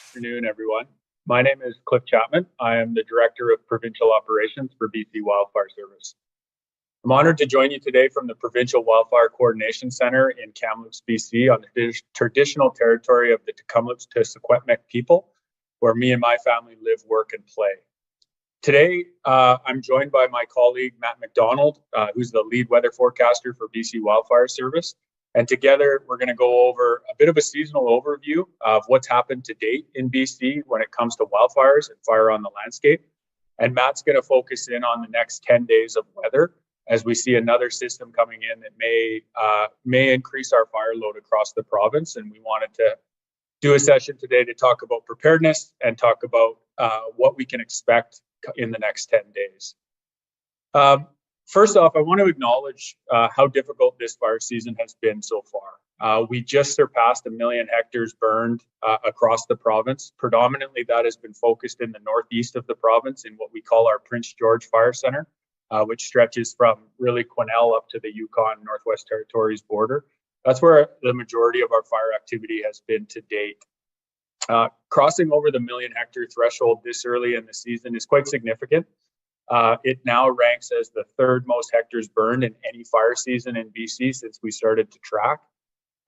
Afternoon, everyone. My name is Cliff Chapman. I am the Director of Provincial Operations for BC Wildfire Service. I'm honored to join you today from the Provincial Wildfire Coordination Centre in Kamloops, BC, on the traditional territory of the Tecumloops to Secwepemc people, where me and my family live, work, and play. Today, I'm joined by my colleague, MacDonald, who's the lead weather forecaster for BC Wildfire Service. And together, we're going to go over a bit of a seasonal overview of what's happened to date in BC when it comes to wildfires and fire on the landscape. And Matt's going to focus in on the next 10 days of weather as we see another system coming in that may increase our fire load across the province. And we wanted to do a session today to talk about preparedness and talk about what we can expect in the next 10 days. First off, I want to acknowledge how difficult this fire season has been so far. We just surpassed 1 million hectares burned across the province. Predominantly, that has been focused in the northeast of the province in what we call our Prince George Fire Centre, which stretches from really Quesnel up to the Yukon Northwest Territories border. That's where the majority of our fire activity has been to date. Crossing over the 1 million hectare threshold this early in the season is quite significant. It now ranks as the third most hectares burned in any fire season in BC since we started to track.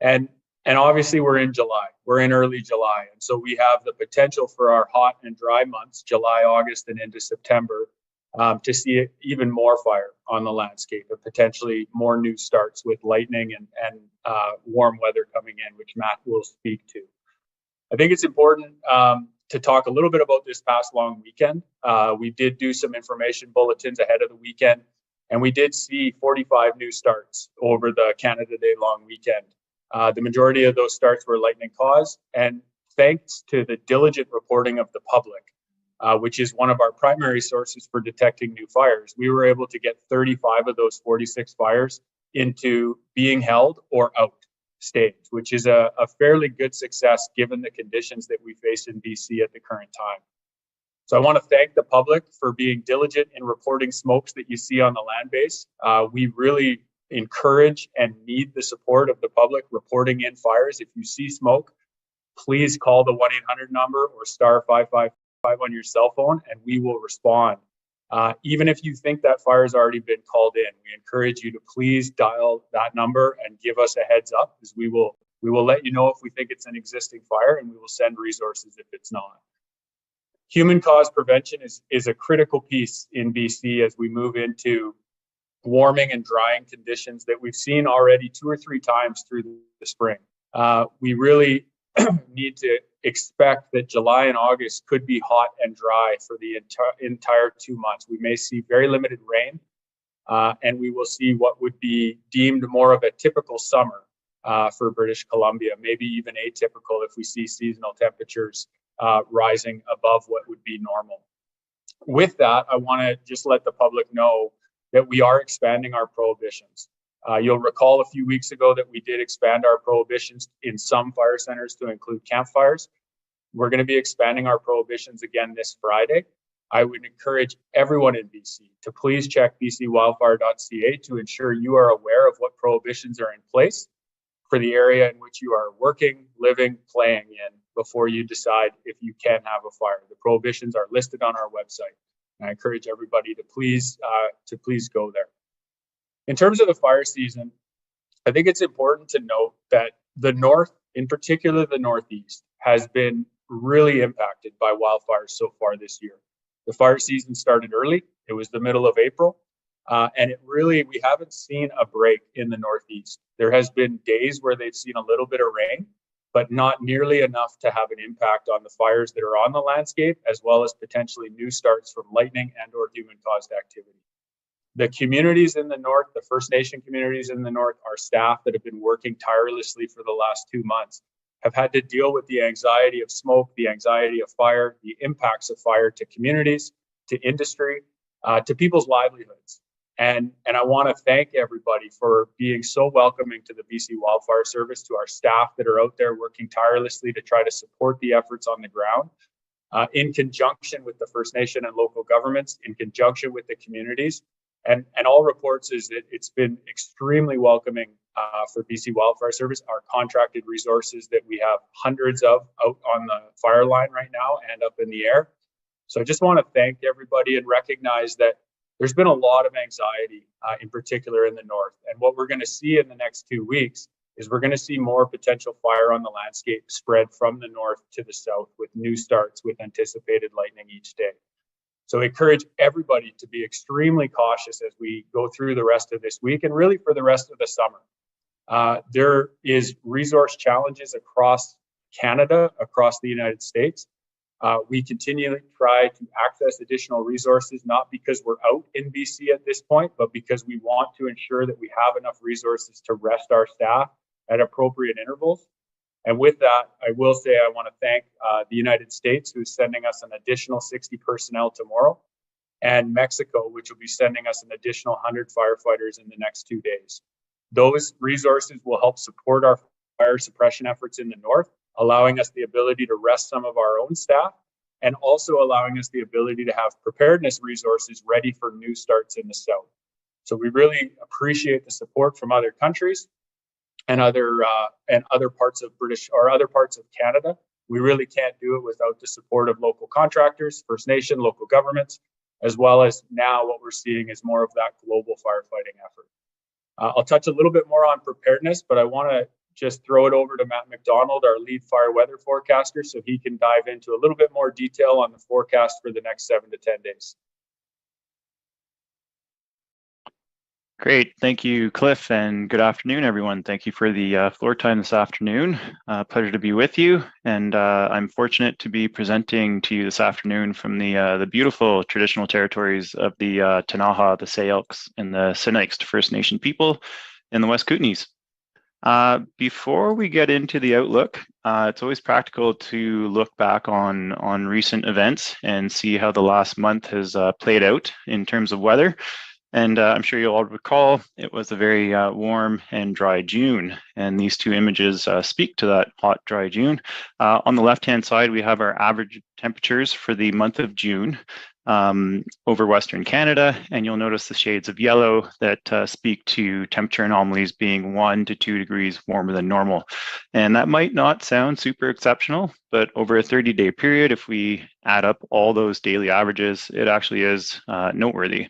And obviously we're in July, we're in early July. And so we have the potential for our hot and dry months, July, August, and into September, to see even more fire on the landscape and potentially more new starts with lightning and warm weather coming in, which Matt will speak to. I think it's important to talk a little bit about this past long weekend. We did do some information bulletins ahead of the weekend, and we did see 45 new starts over the Canada Day long weekend. The majority of those starts were lightning caused, and thanks to the diligent reporting of the public, which is one of our primary sources for detecting new fires, we were able to get 35 of those 46 fires into being held or out stage, which is a fairly good success given the conditions that we face in BC at the current time. So I want to thank the public for being diligent in reporting smokes that you see on the land base. We really encourage and need the support of the public reporting in fires. If you see smoke, please call the 1-800 number or star 555 on your cell phone, and we will respond. Even if you think that fire has already been called in, we encourage you to please dial that number and give us a heads up, because we will let you know if we think it's an existing fire, and we will send resources if it's not. Human caused prevention is a critical piece in BC as we move into warming and drying conditions that we've seen already 2 or 3 times through the spring. We really need to expect that July and August could be hot and dry for the entire 2 months. We may see very limited rain, and we will see what would be deemed more of a typical summer for British Columbia, maybe even atypical if we see seasonal temperatures rising above what would be normal. With that, I want to just let the public know that we are expanding our prohibitions. You'll recall a few weeks ago that we did expand our prohibitions in some fire centers to include campfires. We're going to be expanding our prohibitions again this Friday. I would encourage everyone in BC to please check bcwildfire.ca to ensure you are aware of what prohibitions are in place for the area in which you are working, living, playing in before you decide if you can have a fire. The prohibitions are listed on our website, and I encourage everybody to please go there. In terms of the fire season, I think it's important to note that the North, in particular the Northeast, has been really impacted by wildfires so far this year. The fire season started early. It was the middle of April, and we haven't seen a break in the Northeast. There has been days where they've seen a little bit of rain, but not nearly enough to have an impact on the fires that are on the landscape, as well as potentially new starts from lightning and or human-caused activity. The communities in the North, the First Nation communities in the North, our staff that have been working tirelessly for the last 2 months, have had to deal with the anxiety of smoke, the anxiety of fire, the impacts of fire to communities, to industry, to people's livelihoods. And I want to thank everybody for being so welcoming to the BC Wildfire Service, to our staff that are out there working tirelessly to try to support the efforts on the ground, in conjunction with the First Nation and local governments, in conjunction with the communities. And all reports is that it's been extremely welcoming for BC Wildfire Service, our contracted resources that we have hundreds of out on the fire line right now and up in the air. So I just want to thank everybody and recognize that there's been a lot of anxiety, in particular in the north. And what we're going to see in the next 2 weeks is we're going to see more potential fire on the landscape spread from the north to the south with new starts with anticipated lightning each day. So I encourage everybody to be extremely cautious as we go through the rest of this week and really for the rest of the summer. There is resource challenges across Canada, across the United States. We continually try to access additional resources, not because we're out in BC at this point, but because we want to ensure that we have enough resources to rest our staff at appropriate intervals. And with that, I will say I want to thank the United States, who's sending us an additional 60 personnel tomorrow, and Mexico, which will be sending us an additional 100 firefighters in the next 2 days. Those resources will help support our fire suppression efforts in the north, allowing us the ability to rest some of our own staff, and also allowing us the ability to have preparedness resources ready for new starts in the south. So we really appreciate the support from other countries and other parts of other parts of Canada. We really can't do it without the support of local contractors, First Nation, local governments, as well as now what we're seeing is more of that global firefighting effort. I'll touch a little bit more on preparedness, but I want to just throw it over to MacDonald, our lead fire weather forecaster, so he can dive into a little bit more detail on the forecast for the next 7 to 10 days. Great. Thank you, Cliff, and good afternoon, everyone. Thank you for the floor time this afternoon. Pleasure to be with you, and I'm fortunate to be presenting to you this afternoon from the beautiful traditional territories of the Ktunaxa, the Sayelks, and the Sinixt First Nation people in the West Kootenays. Before we get into the outlook, it's always practical to look back on recent events and see how the last month has played out in terms of weather. And I'm sure you'll all recall it was a very warm and dry June. And these two images speak to that hot, dry June. On the left-hand side, we have our average temperatures for the month of June over Western Canada. And you'll notice the shades of yellow that speak to temperature anomalies being 1 to 2 degrees warmer than normal. And that might not sound super exceptional, but over a 30-day period, if we add up all those daily averages, it actually is noteworthy.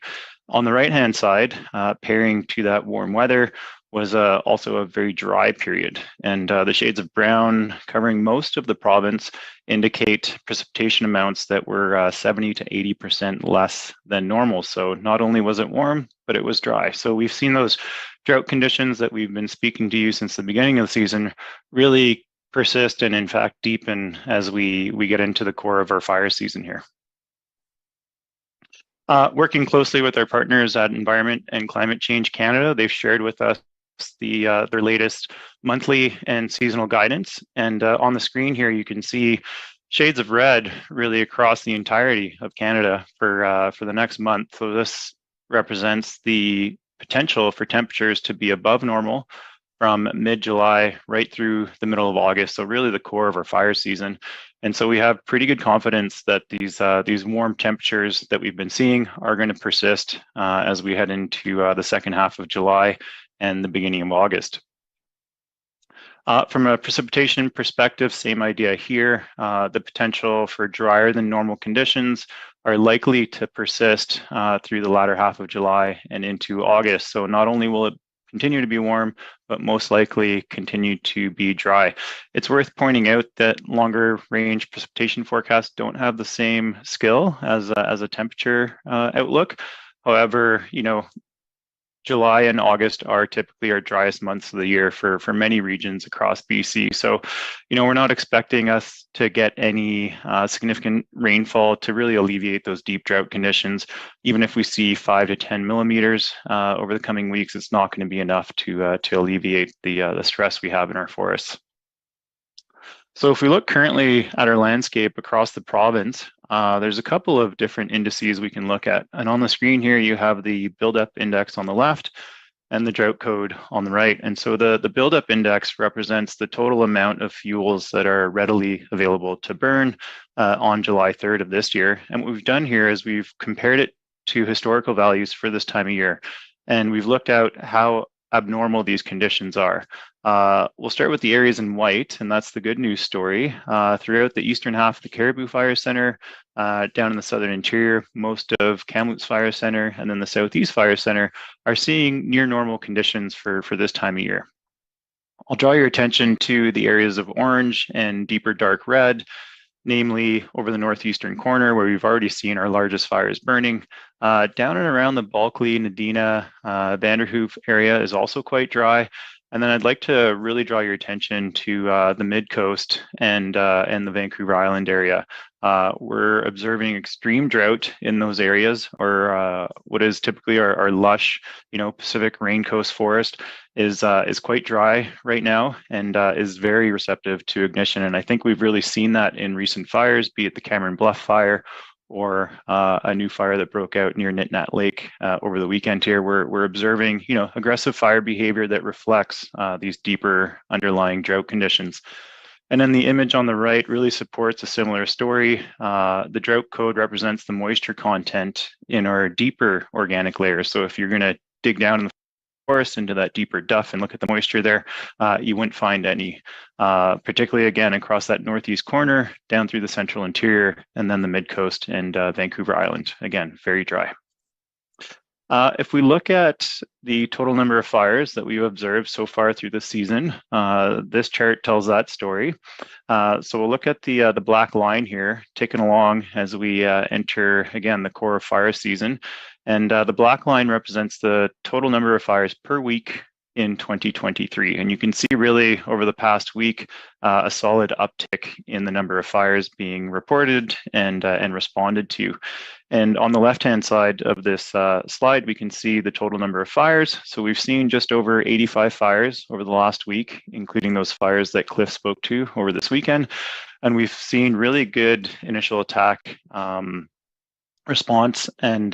On the right-hand side, pairing to that warm weather was also a very dry period. And the shades of brown covering most of the province indicate precipitation amounts that were 70 to 80% less than normal. So not only was it warm, but it was dry. So we've seen those drought conditions that we've been speaking to you since the beginning of the season really persist and in fact deepen as we get into the core of our fire season here. Working closely with our partners at Environment and Climate Change Canada, they've shared with us their latest monthly and seasonal guidance. And on the screen here, you can see shades of red really across the entirety of Canada for the next month. So this represents the potential for temperatures to be above normal from mid-July right through the middle of August. So really the core of our fire season. And so we have pretty good confidence that these warm temperatures that we've been seeing are going to persist as we head into the second half of July and the beginning of August. From a precipitation perspective, same idea here. The potential for drier than normal conditions are likely to persist through the latter half of July and into August. So not only will it continue to be warm, but most likely continue to be dry. It's worth pointing out that longer range precipitation forecasts don't have the same skill as a temperature outlook. However, July and August are typically our driest months of the year for many regions across BC. So, we're not expecting us to get any significant rainfall to really alleviate those deep drought conditions. Even if we see 5 to 10 millimeters over the coming weeks, it's not going to be enough to alleviate the stress we have in our forests. So if we look currently at our landscape across the province, there's a couple of different indices we can look at. And on the screen here, you have the buildup index on the left and the drought code on the right. And so the buildup index represents the total amount of fuels that are readily available to burn on July 3rd of this year. And what we've done here is we've compared it to historical values for this time of year. And we've looked at how abnormal these conditions are. We'll start with the areas in white, and that's the good news story. Throughout the eastern half of the Caribou Fire Center, down in the southern interior, most of Kamloops Fire Center, and then the Southeast Fire Center are seeing near normal conditions for this time of year. I'll draw your attention to the areas of orange and deeper dark red, namely over the northeastern corner where we've already seen our largest fires burning. Down and around the Bulkley, Nadina, Vanderhoof area is also quite dry. And then I'd like to really draw your attention to the mid-coast and the Vancouver Island area. We're observing extreme drought in those areas, or what is typically our lush, Pacific Rain Coast forest is quite dry right now and is very receptive to ignition. And I think we've really seen that in recent fires, be it the Cameron Bluff fire or a new fire that broke out near Nitnat Lake over the weekend here. We're observing, aggressive fire behavior that reflects these deeper underlying drought conditions. And then the image on the right really supports a similar story. The drought code represents the moisture content in our deeper organic layers. So if you're going to dig down in the forest into that deeper duff and look at the moisture there, you wouldn't find any, particularly again across that northeast corner, down through the central interior, and then the mid-coast and Vancouver Island. Again, very dry. If we look at the total number of fires that we've observed so far through the season, this chart tells that story. So we'll look at the black line here, taken along as we enter, again, the core of fire season. And the black line represents the total number of fires per week in 2023. And you can see really over the past week, a solid uptick in the number of fires being reported and responded to. And on the left-hand side of this slide, we can see the total number of fires. So we've seen just over 85 fires over the last week, including those fires that Cliff spoke to over this weekend. And we've seen really good initial attack response and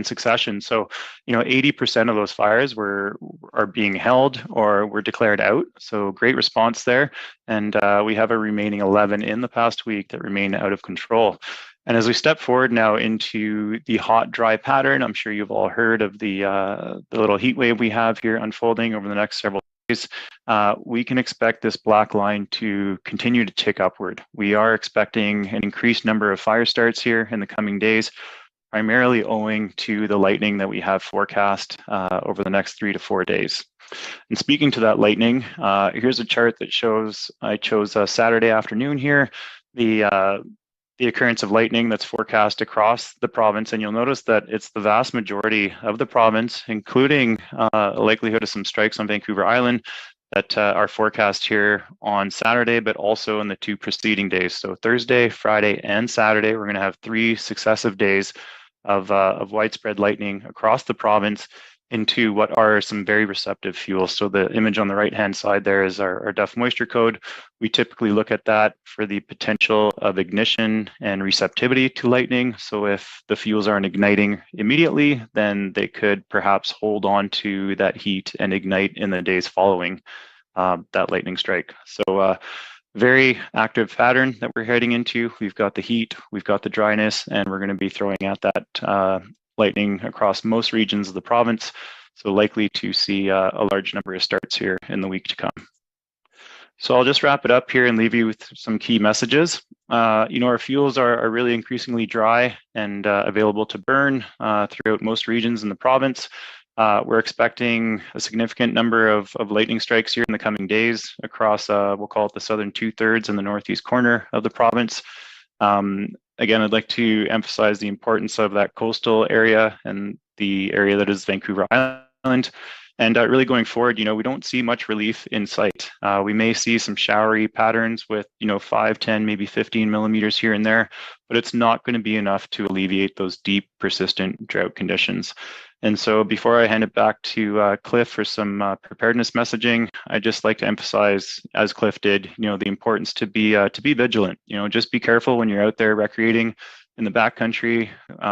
succession. So, 80% of those fires are being held or were declared out. So great response there. And we have a remaining 11 in the past week that remain out of control. And as we step forward now into the hot, dry pattern, I'm sure you've all heard of the little heat wave we have here unfolding over the next several days. We can expect this black line to continue to tick upward. We are expecting an increased number of fire starts here in the coming days, primarily owing to the lightning that we have forecast over the next 3 to 4 days. And speaking to that lightning, here's a chart that shows, I chose Saturday afternoon here, the occurrence of lightning that's forecast across the province. And you'll notice that it's the vast majority of the province, including a likelihood of some strikes on Vancouver Island, that are forecast here on Saturday, but also in the 2 preceding days. So Thursday, Friday, and Saturday, we're going to have 3 successive days of widespread lightning across the province into what are some very receptive fuels. So the image on the right-hand side there is our Duff moisture code. We typically look at that for the potential of ignition and receptivity to lightning. So if the fuels aren't igniting immediately, then they could perhaps hold on to that heat and ignite in the days following that lightning strike. So very active pattern that we're heading into. We've got the heat, we've got the dryness, and we're going to be throwing at that lightning across most regions of the province. So likely to see a large number of starts here in the week to come. So I'll just wrap it up here and leave you with some key messages. Our fuels are really increasingly dry and available to burn throughout most regions in the province. We're expecting a significant number of lightning strikes here in the coming days across, we'll call it the southern 2/3 and the northeast corner of the province. Again, I'd like to emphasize the importance of that coastal area and the area that is Vancouver Island. And really going forward, we don't see much relief in sight. We may see some showery patterns with, 5, 10, maybe 15 millimeters here and there, but it's not going to be enough to alleviate those deep, persistent drought conditions. And so before I hand it back to Cliff for some preparedness messaging, I'd just like to emphasize, as Cliff did, the importance to be vigilant. Just be careful when you're out there recreating in the backcountry,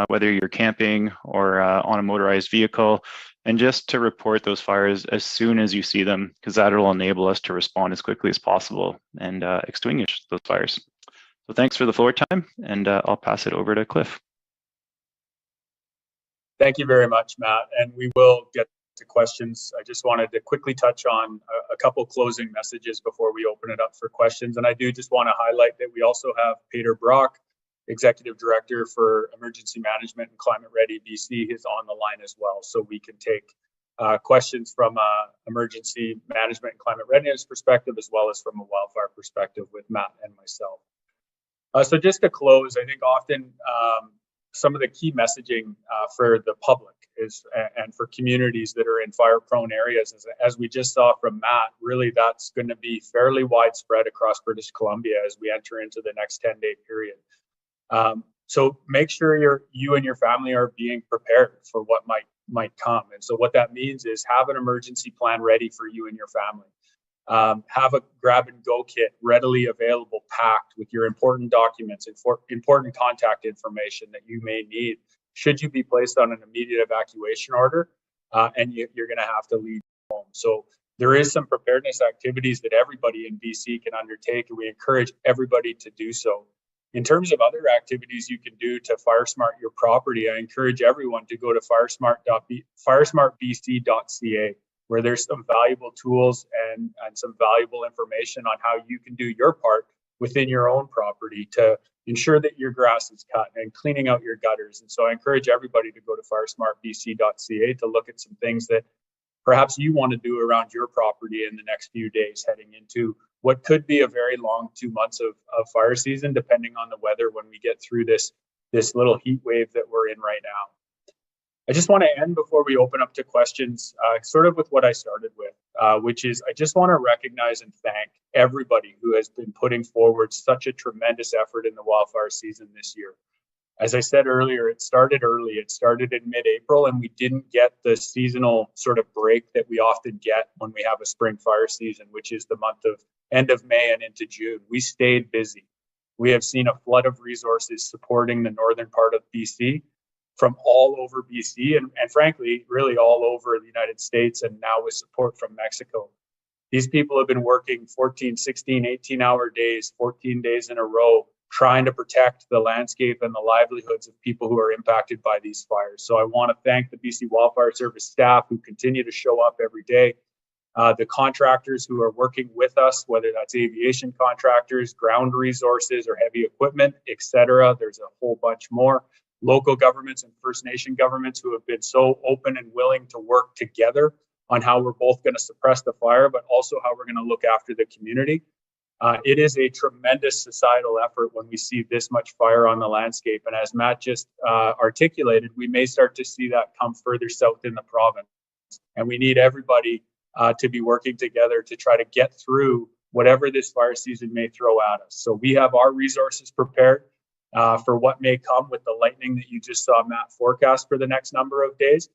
whether you're camping or on a motorized vehicle, and just to report those fires as soon as you see them, because that will enable us to respond as quickly as possible and extinguish those fires. So thanks for the floor time, and I'll pass it over to Cliff. Thank you very much, Matt. And we will get to questions, I just wanted to quickly touch on a couple closing messages before we open it up for questions. And I do just want to highlight that we also have Peter Brach, Executive Director for Emergency Management and Climate Ready BC, is on the line as well. So we can take questions from emergency management and climate readiness perspective, as well as from a wildfire perspective with Matt and myself. So just to close, I think often some of the key messaging for the public is, and for communities that are in fire-prone areas, as we just saw from Matt, really that's going to be fairly widespread across British Columbia as we enter into the next 10-day period. So make sure you and your family are being prepared for what might come. And so what that means is have an emergency plan ready for you and your family. Have a grab and go kit readily available, packed with your important documents and important contact information that you may need should you be placed on an immediate evacuation order and you're going to have to leave home. So there is some preparedness activities that everybody in BC can undertake, and we encourage everybody to do so. In terms of other activities you can do to fire-smart your property, I encourage everyone to go to firesmartbc.ca, where there's some valuable tools and some valuable information on how you can do your part within your own property to ensure that your grass is cut and cleaning out your gutters. And so I encourage everybody to go to firesmartbc.ca to look at some things that perhaps you want to do around your property in the next few days heading into what could be a very long 2 months of fire season, depending on the weather when we get through this little heat wave that we're in right now. I just want to end before we open up to questions, sort of with what I started with, which is I just want to recognize and thank everybody who has been putting forward such a tremendous effort in the wildfire season this year. As I said earlier, it started early. It started in mid-April, and we didn't get the seasonal sort of break that we often get when we have a spring fire season, which is the month of end of May and into June. We stayed busy. We have seen a flood of resources supporting the northern part of BC from all over BC and frankly, really all over the United States, and now with support from Mexico. These people have been working 14, 16, 18-hour days, 14 days in a row, trying to protect the landscape and the livelihoods of people who are impacted by these fires. So I want to thank the BC Wildfire Service staff who continue to show up every day, the contractors who are working with us, whether that's aviation contractors, ground resources, or heavy equipment, etc. There's a whole bunch more. Local governments and First Nation governments who have been so open and willing to work together on how we're both going to suppress the fire, but also how we're going to look after the community. It is a tremendous societal effort when we see this much fire on the landscape. And as Matt just articulated, we may start to see that come further south in the province. And we need everybody to be working together to try to get through whatever this fire season may throw at us. So we have our resources prepared for what may come with the lightning that you just saw Matt forecast for the next number of days.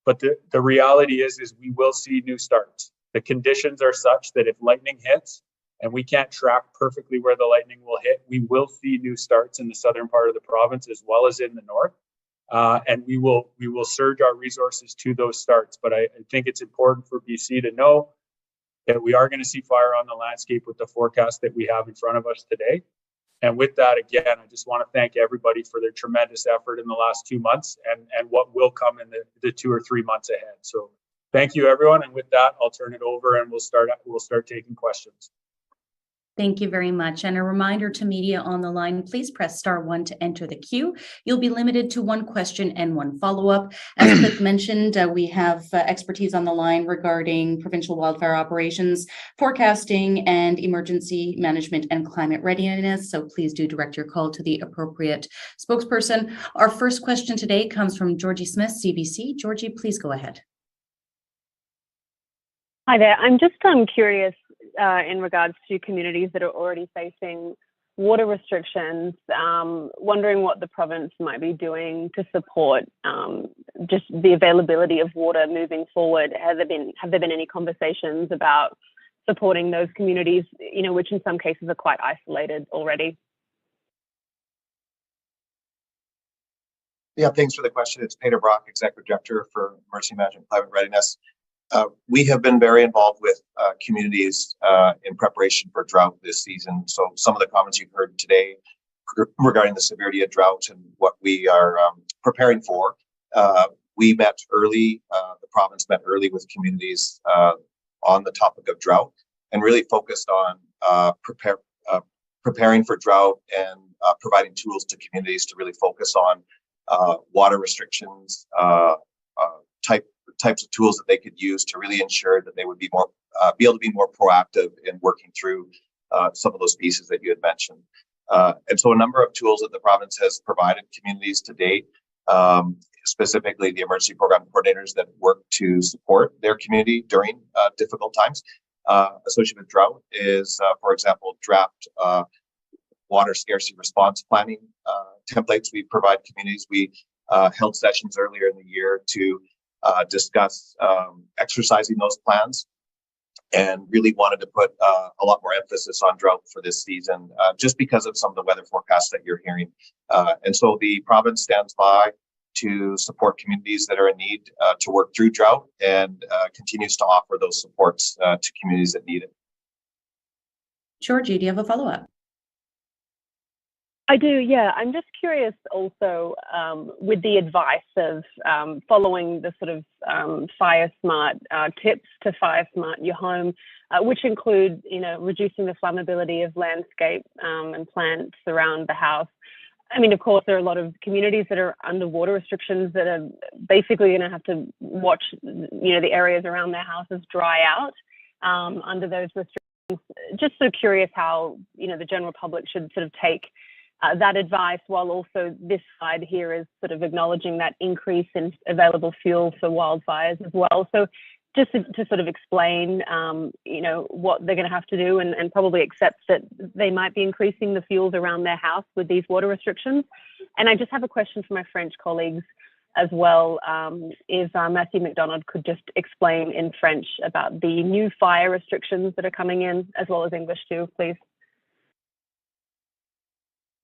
But the reality is we will see new starts. The conditions are such that if lightning hits, and we can't track perfectly where the lightning will hit, we will see new starts in the southern part of the province as well as in the north. And we will surge our resources to those starts. But I think it's important for BC to know that we are going to see fire on the landscape with the forecast that we have in front of us today. And with that, again, I just want to thank everybody for their tremendous effort in the last 2 months and what will come in the 2 or 3 months ahead. So thank you, everyone. And with that, I'll turn it over and we'll start taking questions. Thank you very much. And a reminder to media on the line, please press *1 to enter the queue. You'll be limited to one question and one follow-up. As Cliff mentioned, we have expertise on the line regarding provincial wildfire operations, forecasting, and emergency management and climate readiness. So please do direct your call to the appropriate spokesperson. Our first question today comes from Georgie Smith, CBC. Georgie, please go ahead. Hi there. I'm just curious in regards to communities that are already facing water restrictions, wondering what the province might be doing to support just the availability of water moving forward. Have there been any conversations about supporting those communities, which in some cases are quite isolated already? Yeah, thanks for the question. It's Peter Brach, Executive Director for Emergency Management and Climate Readiness. We have been very involved with communities in preparation for drought this season. So some of the comments you've heard today regarding the severity of drought and what we are preparing for we met early, the province met early with communities on the topic of drought and really focused on preparing for drought and providing tools to communities to really focus on water restrictions, types of tools that they could use to really ensure that they would be able to be more proactive in working through some of those pieces that you had mentioned. And so a number of tools that the province has provided communities to date, specifically the emergency program coordinators that work to support their community during difficult times associated with drought is, for example, draft water scarcity response planning templates we provide communities. We held sessions earlier in the year to discuss exercising those plans and really wanted to put a lot more emphasis on drought for this season, just because of some of the weather forecasts that you're hearing. And so the province stands by to support communities that are in need to work through drought and continues to offer those supports to communities that need it. Georgie, do you have a follow-up? I do, yeah. I'm just curious also with the advice of following the sort of fire smart tips to fire smart your home, which include, reducing the flammability of landscape and plants around the house. I mean, of course, there are a lot of communities that are under water restrictions that are basically going to have to watch, the areas around their houses dry out under those restrictions. Just so curious how, the general public should sort of take that advice, while also this side here is sort of acknowledging that increase in available fuel for wildfires as well. So just to sort of explain, what they're going to have to do and probably accept that they might be increasing the fuels around their house with these water restrictions. And I just have a question for my French colleagues as well. If Matthew MacDonald could just explain in French about the new fire restrictions that are coming in, as well as English too, please.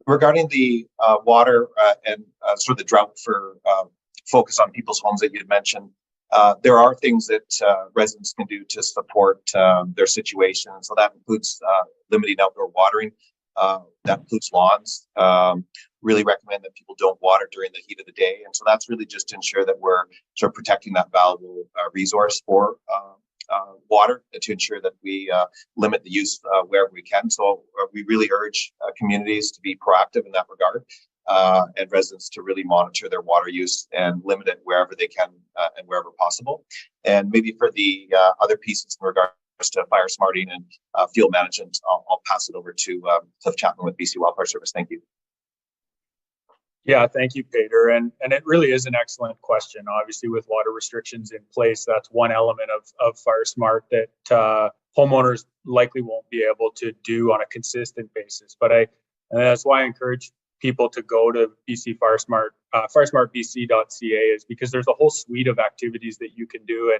Regarding the water and sort of the drought for focus on people's homes that you had mentioned, there are things that residents can do to support their situation. So that includes limiting outdoor watering. That includes lawns. Really recommend that people don't water during the heat of the day. And so that's really just to ensure that we're sort of protecting that valuable resource for water, to ensure that we limit the use wherever we can. So we really urge communities to be proactive in that regard, and residents to really monitor their water use and limit it wherever they can and wherever possible. And maybe for the other pieces in regards to fire smarting and field management, I'll pass it over to Cliff Chapman with BC Wildfire Service. Thank you. Yeah, thank you, Peter. And it really is an excellent question. Obviously, with water restrictions in place, that's one element of Fire Smart that homeowners likely won't be able to do on a consistent basis. And that's why I encourage people to go to BC Fire Smart, firesmartbc.ca, is because there's a whole suite of activities that you can do.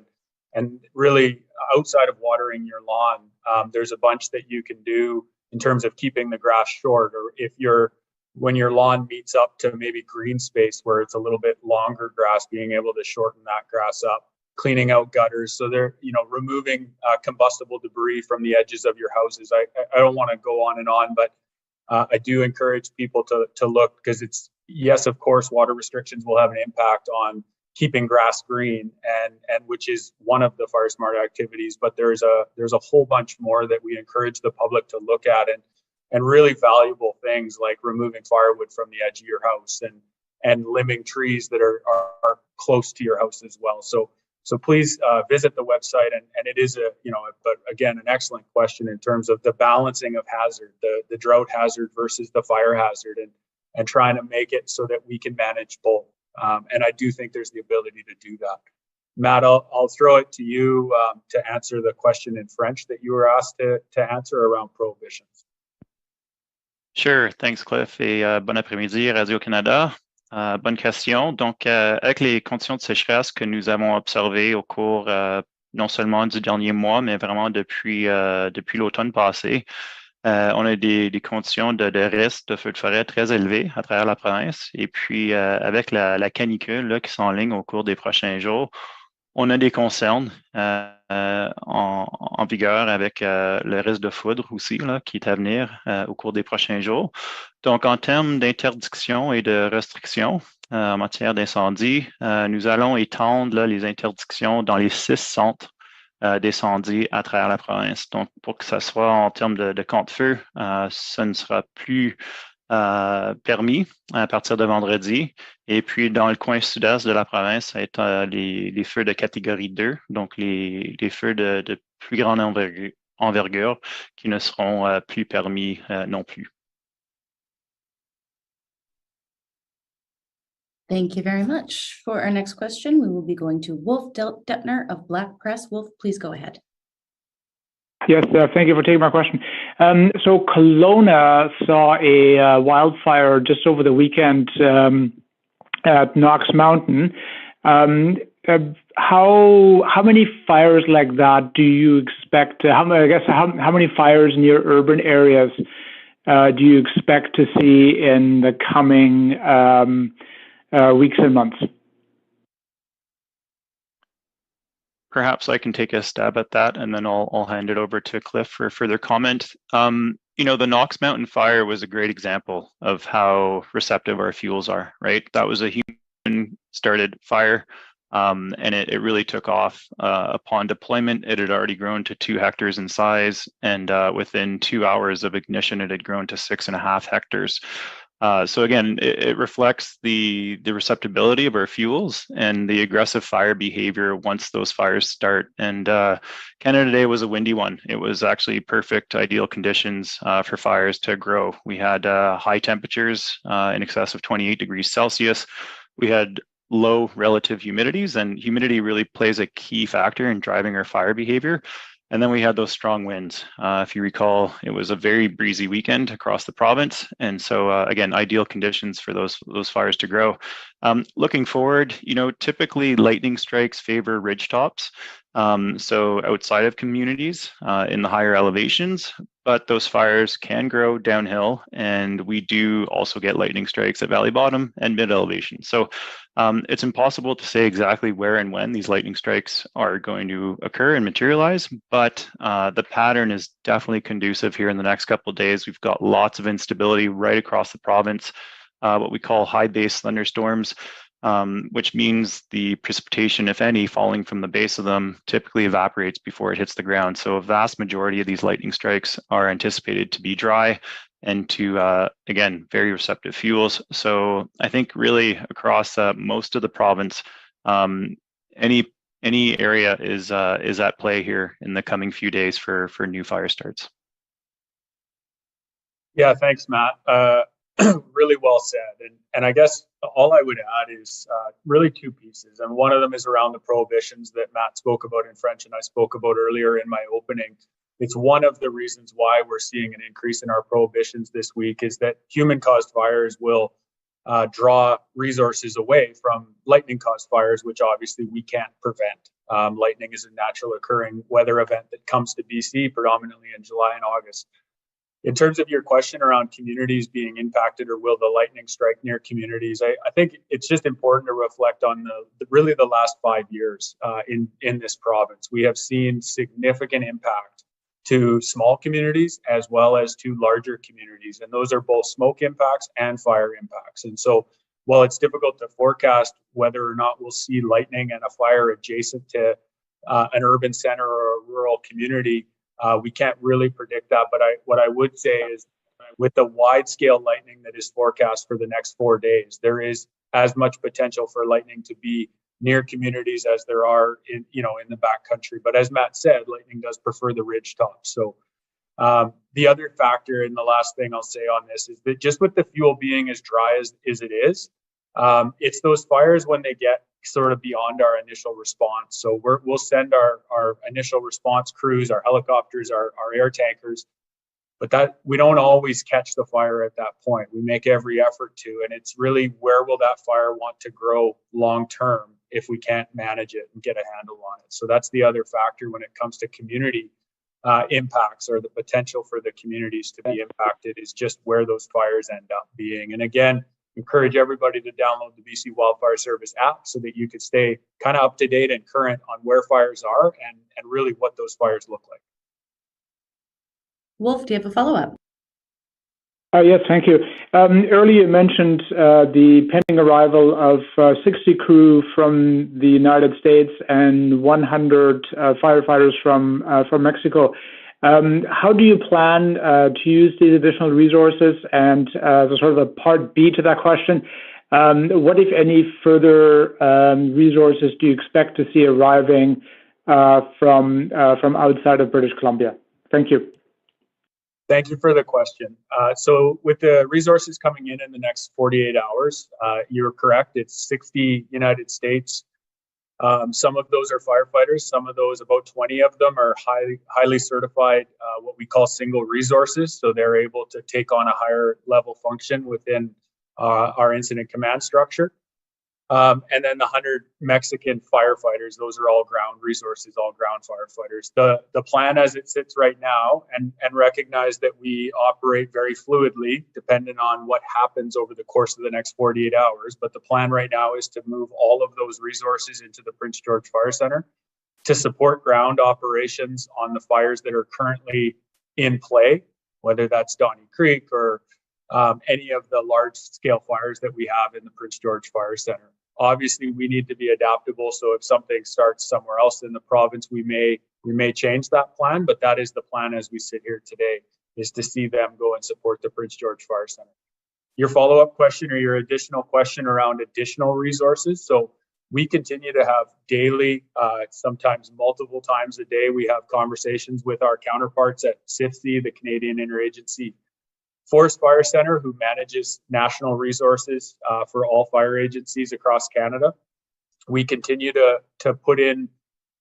And really, outside of watering your lawn, there's a bunch that you can do in terms of keeping the grass short, or when your lawn meets up to maybe green space where it's a little bit longer grass, being able to shorten that grass up, cleaning out gutters. So they're, removing combustible debris from the edges of your houses. I don't want to go on and on, but I do encourage people to look, because yes, of course, water restrictions will have an impact on keeping grass green, and which is one of the Fire Smart activities. But there's a whole bunch more that we encourage the public to look at, and really valuable things like removing firewood from the edge of your house and limbing trees that are close to your house as well. So please visit the website, and it is but again, an excellent question in terms of the balancing of hazard, the drought hazard versus the fire hazard, and trying to make it so that we can manage both. And I do think there's the ability to do that. Matt, I'll throw it to you to answer the question in French that you were asked to answer around prohibitions. Sure, thanks Cliff, et bon après-midi Radio-Canada. Bonne question. Donc, avec les conditions de sécheresse que nous avons observées au cours non seulement du dernier mois, mais vraiment depuis l'automne passé, on a des conditions de risque de feux de forêt très élevées à travers la province. Et puis, avec la canicule là, qui s'enligne au cours des prochains jours, On a des concerns en vigueur avec le risque de foudre aussi, là, qui est à venir au cours des prochains jours. Donc, en termes d'interdiction et de restrictions en matière d'incendie, nous allons étendre là, les interdictions dans les 6 centres d'incendie à travers la province. Donc, pour que ça soit en termes de compte-feu, ça ne sera plus permis à partir de vendredi. Et puis, dans le coin sud-est de la province, ça va être les feux de catégorie 2, donc les feux de plus grande envergure qui ne seront plus permis non plus. Thank you very much. For our next question, we will be going to Wolf Dettner of Black Press. Wolf, please go ahead. Yes, thank you for taking my question. So Kelowna saw a wildfire just over the weekend at Knox Mountain. How many fires like that do you expect? How many fires near urban areas do you expect to see in the coming weeks and months? Perhaps I can take a stab at that, and then I'll hand it over to Cliff for further comment. You know, the Knox Mountain fire was a great example of how receptive our fuels are, right? That was a human-started fire, and it really took off upon deployment. It had already grown to 2 hectares in size, and within 2 hours of ignition, it had grown to 6.5 hectares. So again, it reflects the receptibility of our fuels and the aggressive fire behavior once those fires start. And Canada Day was a windy one. It was actually perfect, ideal conditions for fires to grow. We had high temperatures in excess of 28 degrees Celsius. We had low relative humidities, and humidity really plays a key factor in driving our fire behavior. And then we had those strong winds. If you recall, it was a very breezy weekend across the province. And so again, ideal conditions for those fires to grow. Looking forward, you know, typically lightning strikes favor ridge tops. So outside of communities in the higher elevations, but those fires can grow downhill, and we do also get lightning strikes at valley bottom and mid elevation. So it's impossible to say exactly where and when these lightning strikes are going to occur and materialize, but the pattern is definitely conducive here in the next couple of days. We've got lots of instability right across the province, what we call high base thunderstorms. Which means the precipitation, if any, falling from the base of them typically evaporates before it hits the ground. So a vast majority of these lightning strikes are anticipated to be dry and to, again, very receptive fuels. So I think really across most of the province, any area is at play here in the coming few days for new fire starts. Yeah, thanks, Matt. Really well said. And I guess all I would add is really 2 pieces. And one of them is around the prohibitions that Matt spoke about in French and I spoke about earlier in my opening. It's one of the reasons why we're seeing an increase in our prohibitions this week is that human-caused fires will draw resources away from lightning-caused fires, which obviously we can't prevent. Lightning is a natural occurring weather event that comes to BC predominantly in July and August. In terms of your question around communities being impacted or will the lightning strike near communities, I think it's just important to reflect on really the last 5 years in this province. We have seen significant impact to small communities as well as to larger communities. And those are both smoke impacts and fire impacts. And so while it's difficult to forecast whether or not we'll see lightning and a fire adjacent to an urban center or a rural community, we can't really predict that, but what I would say is with the wide scale lightning that is forecast for the next 4 days, there is as much potential for lightning to be near communities as there are in the backcountry. But as Matt said, lightning does prefer the ridge tops. So the other factor, and the last thing I'll say on this, is that just with the fuel being as dry as it is, it's those fires when they get sort of beyond our initial response. So we'll send our initial response crews, our helicopters, our air tankers, but that we don't always catch the fire at that point. We make every effort to, and it's really where will that fire want to grow long term if we can't manage it and get a handle on it. So that's the other factor when it comes to community impacts or the potential for the communities to be impacted is just where those fires end up being. And again, encourage everybody to download the BC Wildfire Service app so that you could stay kind of up to date and current on where fires are and really what those fires look like. Wolf, do you have a follow-up? Yes, thank you. Earlier you mentioned the pending arrival of 60 crew from the United States and 100 firefighters from Mexico. How do you plan to use these additional resources? And as a sort of a part B to that question, what, if any, further resources do you expect to see arriving from outside of British Columbia? Thank you. Thank you for the question. So with the resources coming in the next 48 hours, you're correct. It's 60 United States. Some of those are firefighters. Some of those, about 20 of them, are highly certified, what we call single resources. So they're able to take on a higher level function within our incident command structure. And then the 100 Mexican firefighters, those are all ground resources, all ground firefighters. The plan as it sits right now, and recognize that we operate very fluidly depending on what happens over the course of the next 48 hours. But the plan right now is to move all of those resources into the Prince George Fire Center to support ground operations on the fires that are currently in play, whether that's Donnie Creek or any of the large scale fires that we have in the Prince George Fire Center. Obviously, we need to be adaptable. So if something starts somewhere else in the province, we may change that plan. But that is the plan as we sit here today, is to see them go and support the Prince George Fire Center. Your follow-up question or your additional question around additional resources. So we continue to have daily, sometimes multiple times a day, we have conversations with our counterparts at CIFC, the Canadian Interagency Forest Fire Center, who manages national resources for all fire agencies across Canada. We continue to put in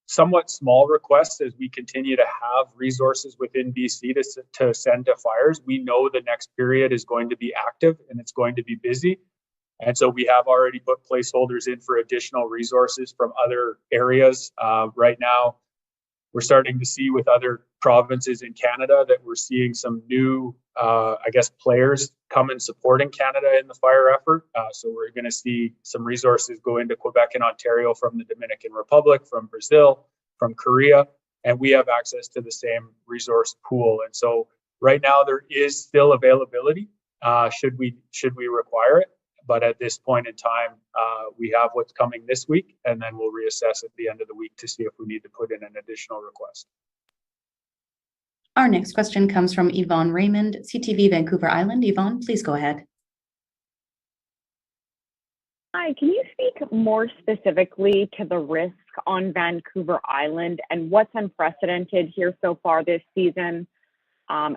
somewhat small requests as we continue to have resources within BC to send to fires. We know the next period is going to be active and it's going to be busy. And so we have already put placeholders in for additional resources from other areas. Right now, we're starting to see with other provinces in Canada that we're seeing some new, players come and supporting Canada in the fire effort. So we're going to see some resources go into Quebec and Ontario from the Dominican Republic, from Brazil, from Korea, and we have access to the same resource pool. And so right now there is still availability should we require it. But at this point in time, we have what's coming this week, and then we'll reassess at the end of the week to see if we need to put in an additional request. Our next question comes from Yvonne Raymond, CTV Vancouver Island. Yvonne, please go ahead. Hi, can you speak more specifically to the risk on Vancouver Island and what's unprecedented here so far this season,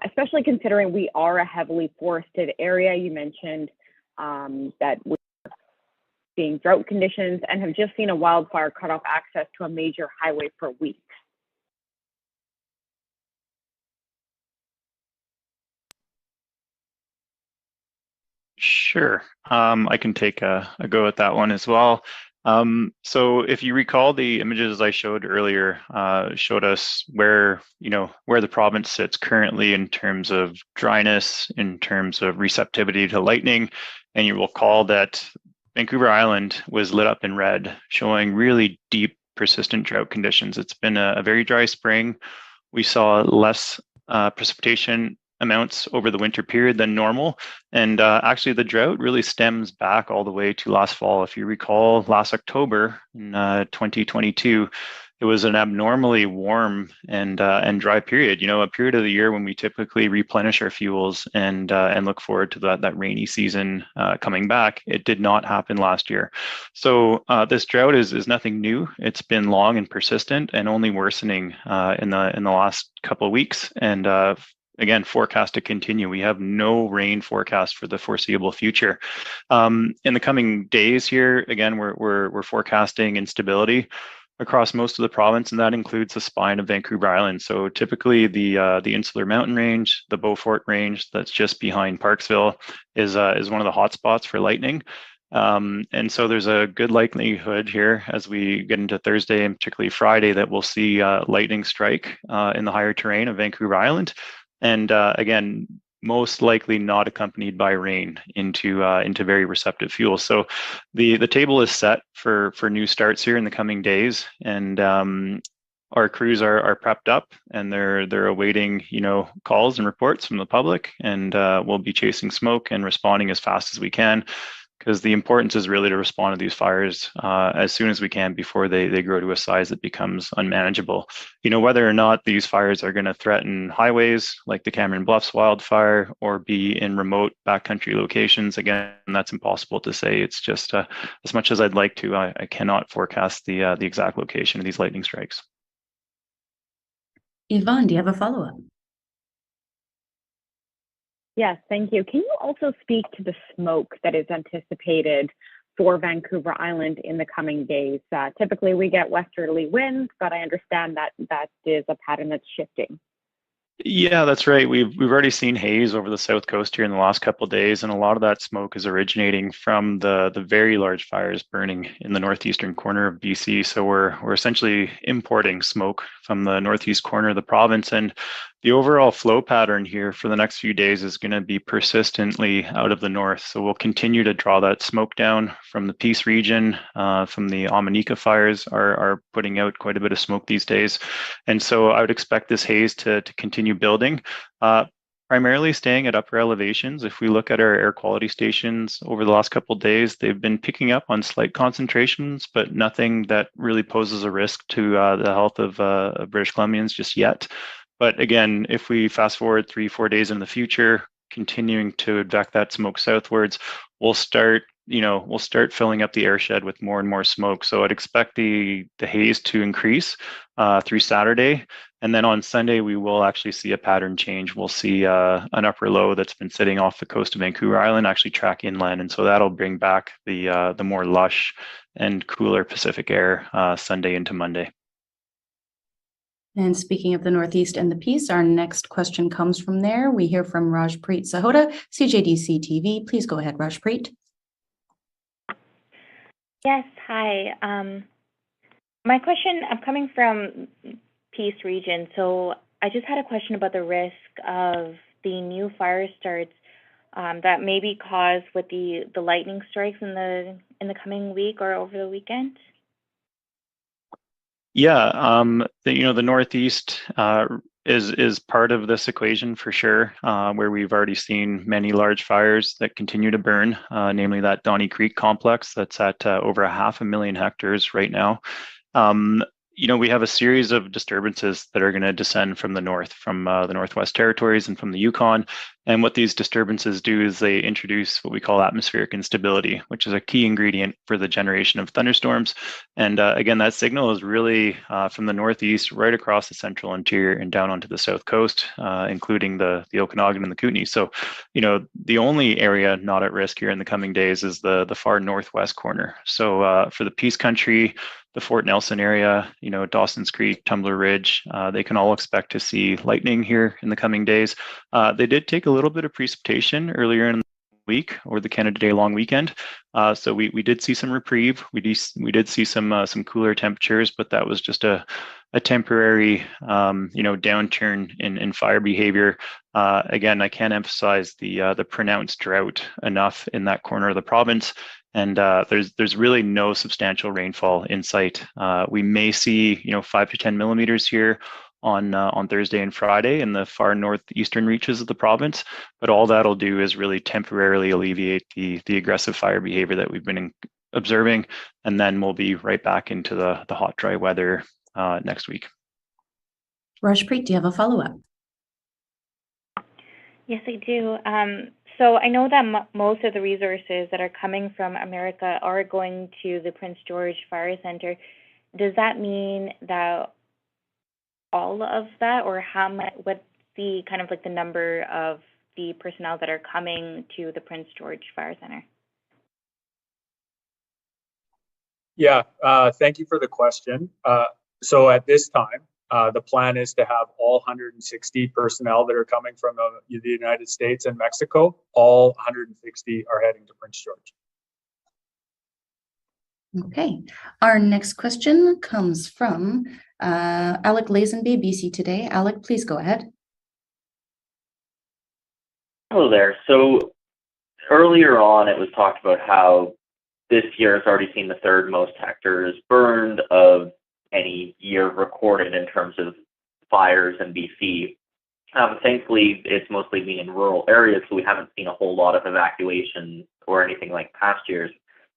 especially considering we are a heavily forested area? You mentioned that we're seeing drought conditions and have just seen a wildfire cut off access to a major highway for weeks. Sure. I can take a go at that one as well. So if you recall, the images I showed earlier showed us where the province sits currently in terms of dryness, in terms of receptivity to lightning. And you will recall that Vancouver Island was lit up in red, showing really deep, persistent drought conditions. It's been a very dry spring. We saw less precipitation amounts over the winter period than normal. And actually the drought really stems back all the way to last fall. If you recall, last October in 2022, it was an abnormally warm and dry period, a period of the year when we typically replenish our fuels and look forward to that rainy season coming back. It did not happen last year. So this drought is nothing new. It's been long and persistent and only worsening in the last couple of weeks. And again, forecast to continue. We have no rain forecast for the foreseeable future. In the coming days here, again, we're forecasting instability across most of the province, and that includes the spine of Vancouver Island. So typically the Insular Mountain Range, the Beaufort Range that's just behind Parksville is one of the hot spots for lightning. And so there's a good likelihood here as we get into Thursday and particularly Friday that we'll see lightning strike in the higher terrain of Vancouver Island. And again, most likely not accompanied by rain into very receptive fuel. So the table is set for new starts here in the coming days, and our crews are prepped up, and they're awaiting calls and reports from the public, and we'll be chasing smoke and responding as fast as we can, because the importance is really to respond to these fires as soon as we can before they grow to a size that becomes unmanageable. Whether or not these fires are going to threaten highways like the Cameron Bluffs wildfire or be in remote backcountry locations, again, that's impossible to say. It's just as much as I'd like to, I cannot forecast the exact location of these lightning strikes. Yvonne, do you have a follow-up? Yes, thank you. Can you also speak to the smoke that is anticipated for Vancouver Island in the coming days? Typically, we get westerly winds, but I understand that is a pattern that's shifting. Yeah, that's right. We've already seen haze over the south coast here in the last couple of days, and a lot of that smoke is originating from the very large fires burning in the northeastern corner of BC. So we're essentially importing smoke from the northeast corner of the province, and the overall flow pattern here for the next few days is going to be persistently out of the north. So we'll continue to draw that smoke down from the Peace region, from the Amanika fires are putting out quite a bit of smoke these days. And so I would expect this haze to continue building, primarily staying at upper elevations. If we look at our air quality stations over the last couple of days, they've been picking up on slight concentrations, but nothing that really poses a risk to the health of British Columbians just yet. But again, if we fast forward 3-4 days in the future, continuing to advect that smoke southwards, we'll start filling up the airshed with more and more smoke. So I'd expect the haze to increase through Saturday. And then on Sunday, we will actually see a pattern change. We'll see an upper low that's been sitting off the coast of Vancouver Island actually track inland. And so that'll bring back the more lush and cooler Pacific air Sunday into Monday. And speaking of the Northeast and the Peace, our next question comes from there. We hear from Rajpreet Sahota, CJDC TV. Please go ahead, Rajpreet. Yes, hi. My question, I'm coming from Peace region, so I just had a question about the risk of the new fire starts that may be caused with the lightning strikes in the coming week or over the weekend. Yeah, the Northeast is part of this equation for sure, where we've already seen many large fires that continue to burn, namely that Donnie Creek complex that's at over 500,000 hectares right now. We have a series of disturbances that are going to descend from the north, from the Northwest Territories and from the Yukon. And what these disturbances do is they introduce what we call atmospheric instability, which is a key ingredient for the generation of thunderstorms. And again, that signal is really from the northeast right across the central interior and down onto the south coast, including the Okanagan and the Kootenay. So, the only area not at risk here in the coming days is the far northwest corner. So for the Peace Country, the Fort Nelson area, Dawson's Creek, Tumbler Ridge, they can all expect to see lightning here in the coming days. They did take a little bit of precipitation earlier in the week or the Canada Day long weekend. So we did see some reprieve. We did see some cooler temperatures, but that was just a temporary, downturn in fire behavior. Again, I can't emphasize the pronounced drought enough in that corner of the province. And there's really no substantial rainfall in sight. We may see 5 to 10 millimeters here on Thursday and Friday in the far northeastern reaches of the province, but all that'll do is really temporarily alleviate the aggressive fire behavior that we've been observing, and then we'll be right back into the hot, dry weather next week. Rajpreet, do you have a follow-up? Yes, I do. So I know that most of the resources that are coming from America are going to the Prince George Fire Center. Does that mean that all of that, or how much? What's the kind of like the number of the personnel that are coming to the Prince George Fire Center? Yeah, thank you for the question. So at this time, the plan is to have all 160 personnel that are coming from the United States and Mexico, all 160 are heading to Prince George. Okay, our next question comes from Alec Lazenby, BC Today. Alec, please go ahead. Hello there. So earlier on, it was talked about how this year has already seen the third most hectares burned of any year recorded in terms of fires in BC. Thankfully, it's mostly been in rural areas, so we haven't seen a whole lot of evacuation or anything like past years.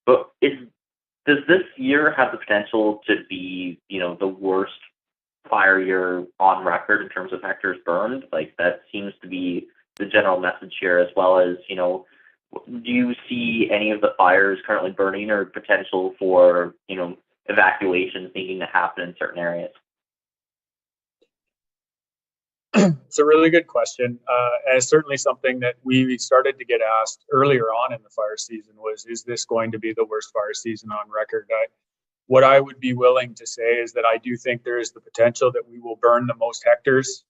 But does this year have the potential to be, the worst fire year on record in terms of hectares burned? Like, that seems to be the general message here, as well as, do you see any of the fires currently burning or potential for, evacuations needing to happen in certain areas? It's a really good question. And it's certainly something that we started to get asked earlier on in the fire season was, is this going to be the worst fire season on record? What I would be willing to say is that I do think there is the potential that we will burn the most hectares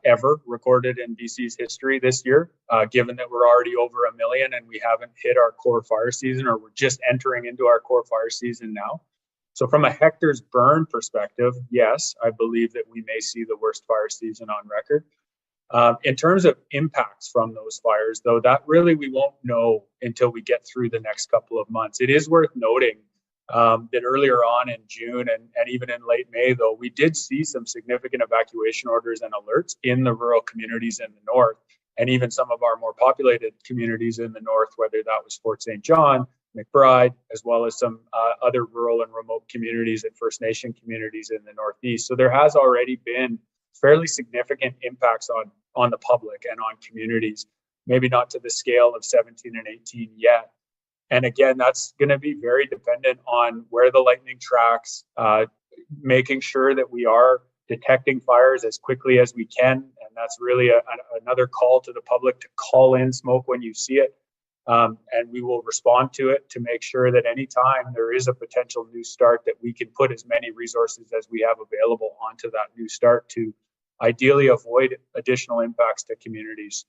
ever recorded in BC's history this year, given that we're already over 1 million and we haven't hit our core fire season, or we're just entering into our core fire season now. So from a hectares burn perspective, yes, I believe that we may see the worst fire season on record. In terms of impacts from those fires, though, that really we won't know until we get through the next couple of months. It is worth noting that earlier on in June and even in late May, though, we did see some significant evacuation orders and alerts in the rural communities in the north, and even some of our more populated communities in the north, whether that was Fort St. John, McBride, as well as some other rural and remote communities and First Nation communities in the Northeast. So there has already been fairly significant impacts on the public and on communities, maybe not to the scale of 17 and 18 yet. And again, that's going to be very dependent on where the lightning tracks, making sure that we are detecting fires as quickly as we can. And that's really another call to the public to call in smoke when you see it. And we will respond to it to make sure that anytime there is a potential new start, that we can put as many resources as we have available onto that new start to ideally avoid additional impacts to communities.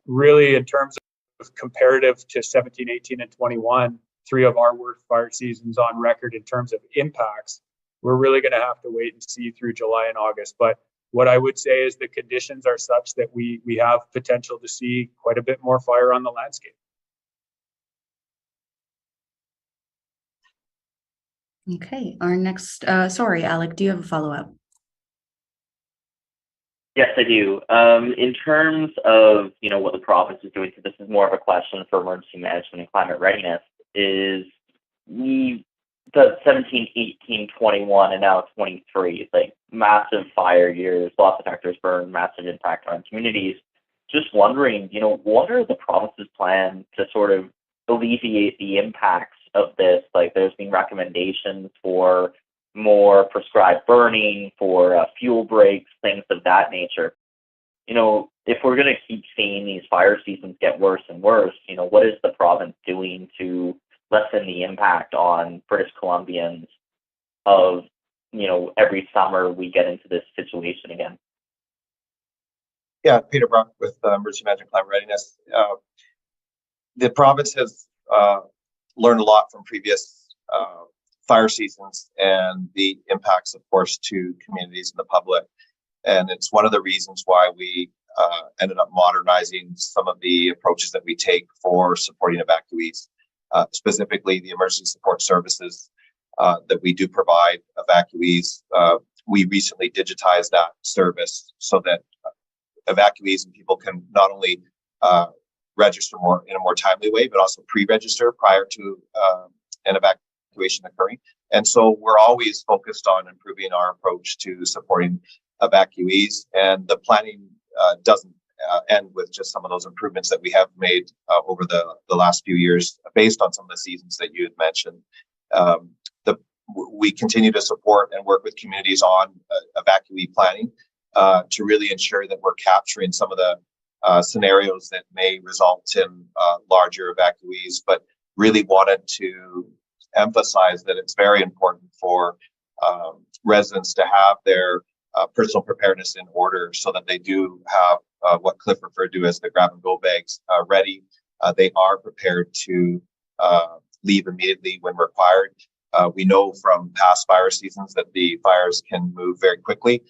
Really, in terms of comparative to 17, 18, and 21, 3 of our worst fire seasons on record in terms of impacts, we're really going to have to wait and see through July and August. But what I would say is the conditions are such that we have potential to see quite a bit more fire on the landscape. Okay, our next, sorry, Alec, do you have a follow-up? Yes, I do. In terms of, what the province is doing, so this is more of a question for emergency management and climate readiness, is the 17, 18, 21, and now 23, like massive fire years, lots of hectares burned, massive impact on communities. Just wondering, what are the province's plans to sort of alleviate the impacts of this? Like, there's been recommendations for more prescribed burning, for fuel breaks, things of that nature. If we're going to keep seeing these fire seasons get worse and worse, what is the province doing to lessen the impact on British Columbians of, every summer we get into this situation again? Yeah, Peter Brach with Emergency Management Climate Readiness. The province has learned a lot from previous fire seasons and the impacts, of course, to communities and the public. And it's one of the reasons why we ended up modernizing some of the approaches that we take for supporting evacuees, specifically the emergency support services that we do provide evacuees. We recently digitized that service so that evacuees and people can not only register in a more timely way, but also pre-register prior to an evacuation occurring. And so we're always focused on improving our approach to supporting evacuees, and the planning doesn't end with just some of those improvements that we have made over the last few years based on some of the seasons that you had mentioned. We continue to support and work with communities on evacuee planning to really ensure that we're capturing some of the scenarios that may result in larger evacuees, but really wanted to emphasize that it's very important for residents to have their personal preparedness in order so that they do have what Cliff referred to as the grab-and-go bags ready. They are prepared to leave immediately when required. We know from past fire seasons that the fires can move very quickly,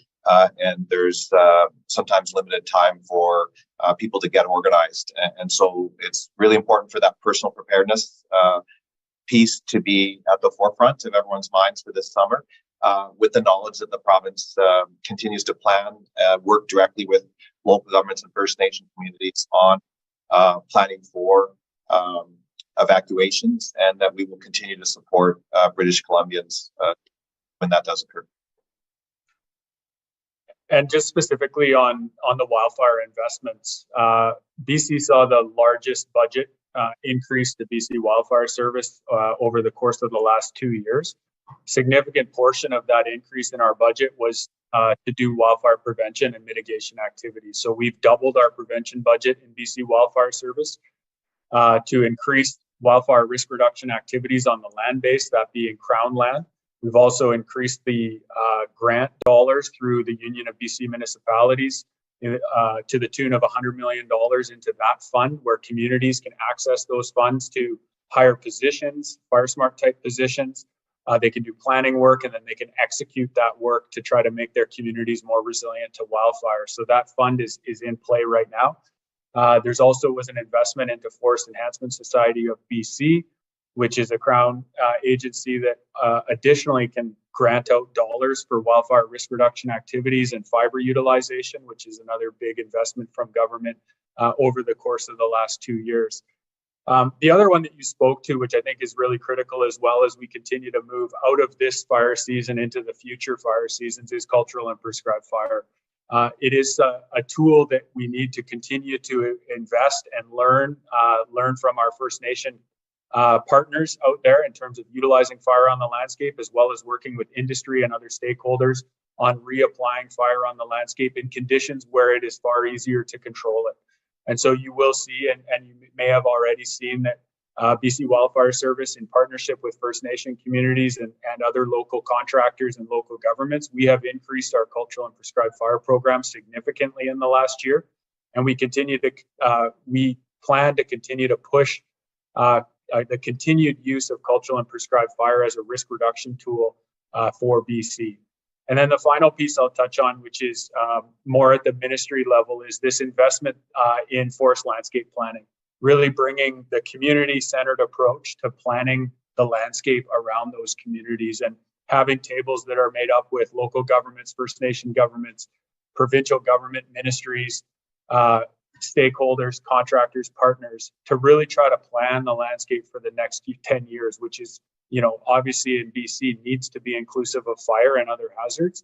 and there's sometimes limited time for people to get organized. And so it's really important for that personal preparedness piece to be at the forefront of everyone's minds for this summer, with the knowledge that the province continues to plan, work directly with local governments and First Nation communities on planning for evacuations, and that we will continue to support British Columbians when that does occur. And just specifically on the wildfire investments, BC saw the largest budget increase to BC Wildfire Service over the course of the last 2 years. Significant portion of that increase in our budget was to do wildfire prevention and mitigation activities. So we've doubled our prevention budget in BC Wildfire Service to increase wildfire risk reduction activities on the land base, that being Crown land. We've also increased the grant dollars through the Union of BC Municipalities to the tune of $100 million into that fund, where communities can access those funds to hire positions, fire smart type positions. They can do planning work, and then they can execute that work to try to make their communities more resilient to wildfire. So that fund is in play right now. There's also was an investment into Forest Enhancement Society of BC, which is a Crown agency that additionally can grant out dollars for wildfire risk reduction activities and fiber utilization, which is another big investment from government over the course of the last 2 years. The other one that you spoke to, which I think is really critical as well as we continue to move out of this fire season into the future fire seasons, is cultural and prescribed fire. It is a tool that we need to continue to invest and learn from our First Nation partners out there in terms of utilizing fire on the landscape, as well as working with industry and other stakeholders on reapplying fire on the landscape in conditions where it is far easier to control it. And so you will see, and you may have already seen, that BC Wildfire Service, in partnership with First Nation communities and other local contractors and local governments, we have increased our cultural and prescribed fire program significantly in the last year. And we plan to continue to push the continued use of cultural and prescribed fire as a risk reduction tool for BC. And then the final piece I'll touch on, which is more at the ministry level, is this investment in forest landscape planning, really bringing the community-centered approach to planning the landscape around those communities, and having tables that are made up with local governments, First Nation governments, provincial government ministries, stakeholders, contractors, partners, to really try to plan the landscape for the next 10 years, which is, obviously in BC needs to be inclusive of fire and other hazards.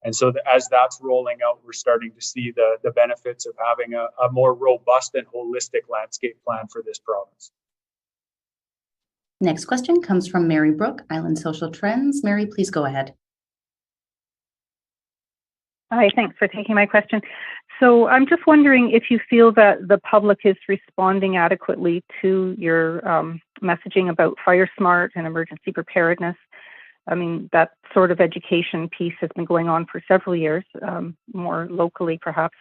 And so as that's rolling out, we're starting to see the benefits of having a more robust and holistic landscape plan for this province. Next question comes from Mary Brooke, Island Social Trends. Mary, please go ahead. Hi, thanks for taking my question. So I'm just wondering if you feel that the public is responding adequately to your messaging about fire smart and emergency preparedness. I mean, that sort of education piece has been going on for several years, more locally perhaps.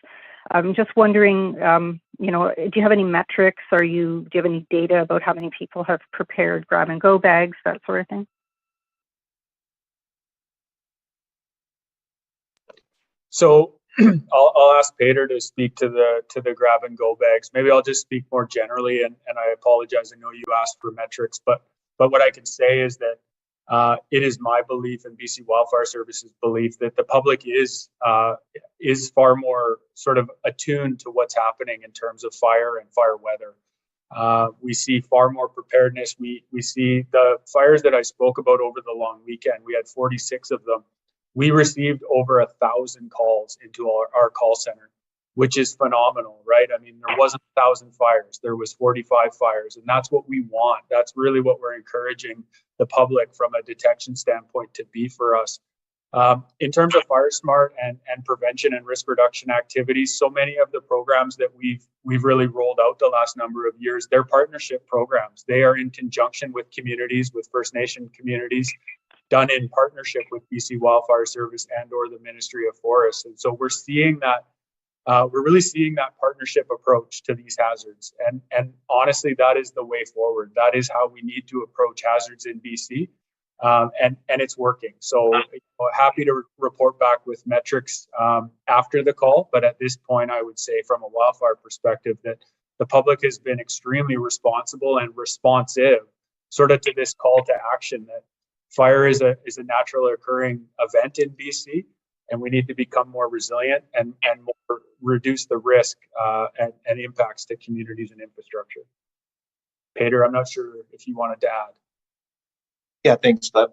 I'm just wondering, do you have any metrics? Do you have any data about how many people have prepared grab-and-go bags, that sort of thing? So I'll ask Peter to speak to the grab and go bags. Maybe I'll just speak more generally, and I apologize. I know you asked for metrics, but what I can say is that it is my belief, and BC Wildfire Service's belief, that the public is far more sort of attuned to what's happening in terms of fire and fire weather. We see far more preparedness. We see the fires that I spoke about over the long weekend. We had 46 of them. We received over 1,000 calls into our call center, which is phenomenal, right? I mean, there wasn't 1,000 fires, there was 45 fires, and that's what we want. That's really what we're encouraging the public from a detection standpoint to be for us. In terms of fire smart and prevention and risk reduction activities, so many of the programs that we've really rolled out the last number of years, they're partnership programs. They are in conjunction with communities, with First Nation communities, done in partnership with BC Wildfire Service and or the Ministry of Forests. And so we're seeing that, we're really seeing that partnership approach to these hazards. And honestly, that is the way forward. That is how we need to approach hazards in BC. and it's working. So happy to report back with metrics after the call. But at this point, I would say from a wildfire perspective that the public has been extremely responsible and responsive sort of to this call to action that fire is a naturally occurring event in BC, and we need to become more resilient and more, reduce the risk and impacts to communities and infrastructure. Peter, I'm not sure if you wanted to add. Yeah, thanks, Lev.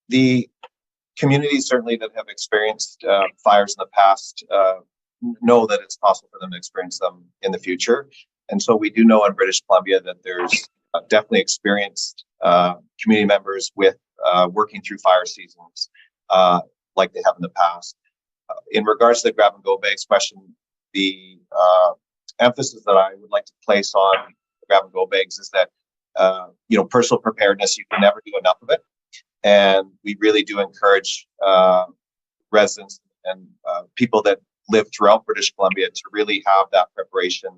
The communities certainly that have experienced fires in the past know that it's possible for them to experience them in the future. And so we do know in British Columbia that there's definitely experienced community members with working through fire seasons like they have in the past. In regards to the grab and go bags question, the emphasis that I would like to place on grab and go bags is that personal preparedness, you can never do enough of it. And we really do encourage residents and people that live throughout British Columbia to really have that preparation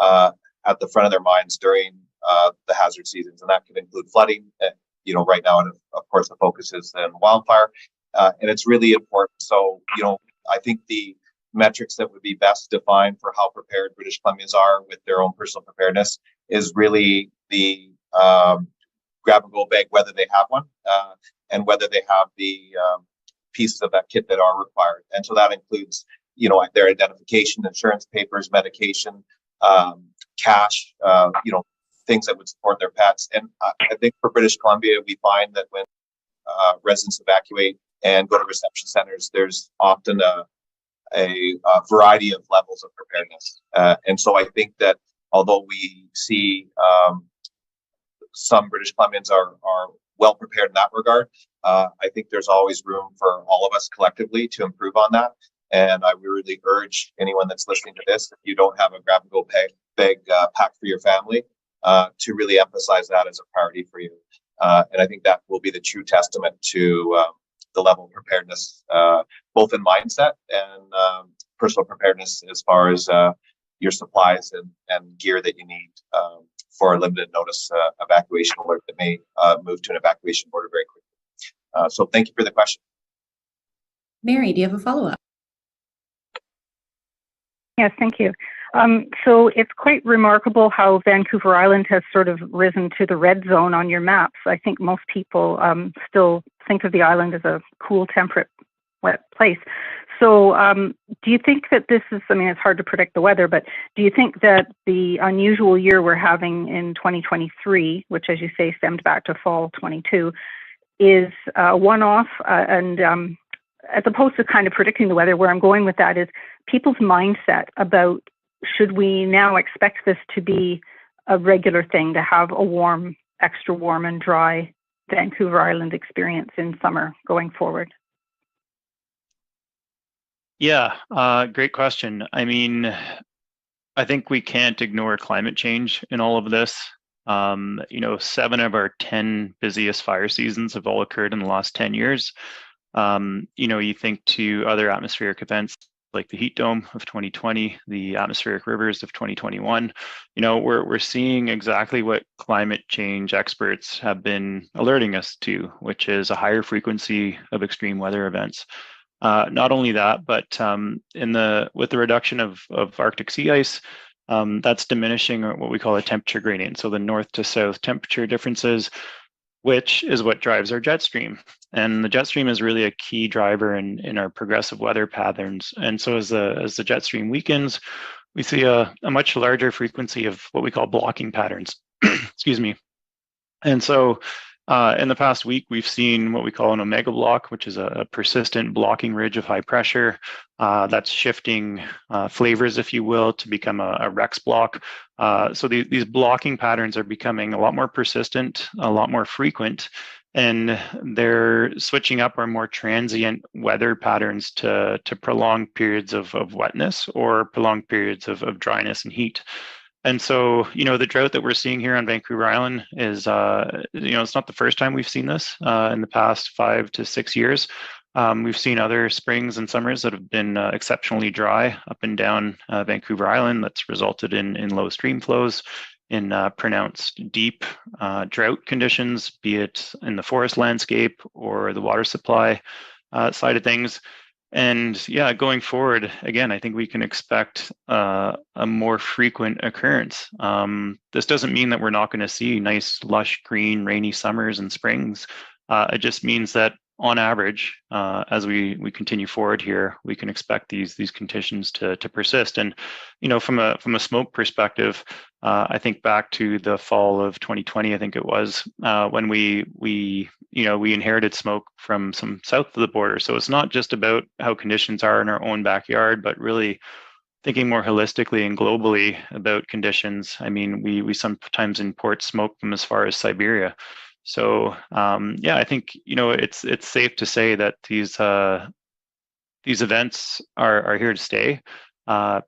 at the front of their minds during the hazard seasons. And that can include flooding, right now, and of course, the focus is in wildfire. And it's really important. So, I think the metrics that would be best defined for how prepared British Columbians are with their own personal preparedness is really the grab and go bag, whether they have one, and whether they have the pieces of that kit that are required. And so that includes, their identification, insurance papers, medication, cash, things that would support their pets. And I think for British Columbia, we find that when residents evacuate and go to reception centers, there's often a variety of levels of preparedness. And so I think that although we see some British Columbians are well prepared in that regard, I think there's always room for all of us collectively to improve on that. And I really urge anyone that's listening to this, if you don't have a grab and go bag packed for your family, to really emphasize that as a priority for you. And I think that will be the true testament to the level of preparedness, both in mindset and personal preparedness as far as your supplies and gear that you need for a limited notice evacuation alert that may move to an evacuation order very quickly. So thank you for the question. Mary, do you have a follow-up? Yes, thank you. So it's quite remarkable how Vancouver Island has sort of risen to the red zone on your maps. I think most people still think of the island as a cool, temperate, wet place. So do you think that this is, it's hard to predict the weather, but do you think that the unusual year we're having in 2023, which as you say stemmed back to fall 22, is a one-off? And as opposed to kind of predicting the weather, where I'm going with that is people's mindset about, should we now expect this to be a regular thing, to have a warm, extra warm and dry Vancouver Island experience in summer going forward? Yeah, great question. I think we can't ignore climate change in all of this. 7 of our 10 busiest fire seasons have all occurred in the last 10 years. You think to other atmospheric events like the heat dome of 2020, the atmospheric rivers of 2021, we're seeing exactly what climate change experts have been alerting us to, which is a higher frequency of extreme weather events. Not only that, but with the reduction of Arctic sea ice, that's diminishing what we call a temperature gradient. So the north to south temperature differences, which is what drives our jet stream. And the jet stream is really a key driver in our progressive weather patterns. And so as the jet stream weakens, we see a much larger frequency of what we call blocking patterns. Excuse me. And so in the past week, we've seen what we call an omega block, which is a persistent blocking ridge of high pressure that's shifting flavors, if you will, to become a Rex block. So these blocking patterns are becoming a lot more persistent, a lot more frequent, and they're switching up our more transient weather patterns to prolonged periods of wetness or prolonged periods of dryness and heat. And so, the drought that we're seeing here on Vancouver Island is, it's not the first time we've seen this in the past 5 to 6 years. We've seen other springs and summers that have been exceptionally dry up and down Vancouver Island. That's resulted in low stream flows. in pronounced deep drought conditions, be it in the forest landscape or the water supply side of things. And yeah, going forward, again, I think we can expect a more frequent occurrence. This doesn't mean that we're not going to see nice, lush, green, rainy summers and springs. It just means that on average, as we continue forward here, we can expect these conditions to persist. And from a smoke perspective, I think back to the fall of 2020, I think it was when we inherited smoke from some south of the border. So it's not just about how conditions are in our own backyard, but really thinking more holistically and globally about conditions. I mean, we sometimes import smoke from as far as Siberia. So yeah, I think it's safe to say that these events are here to stay.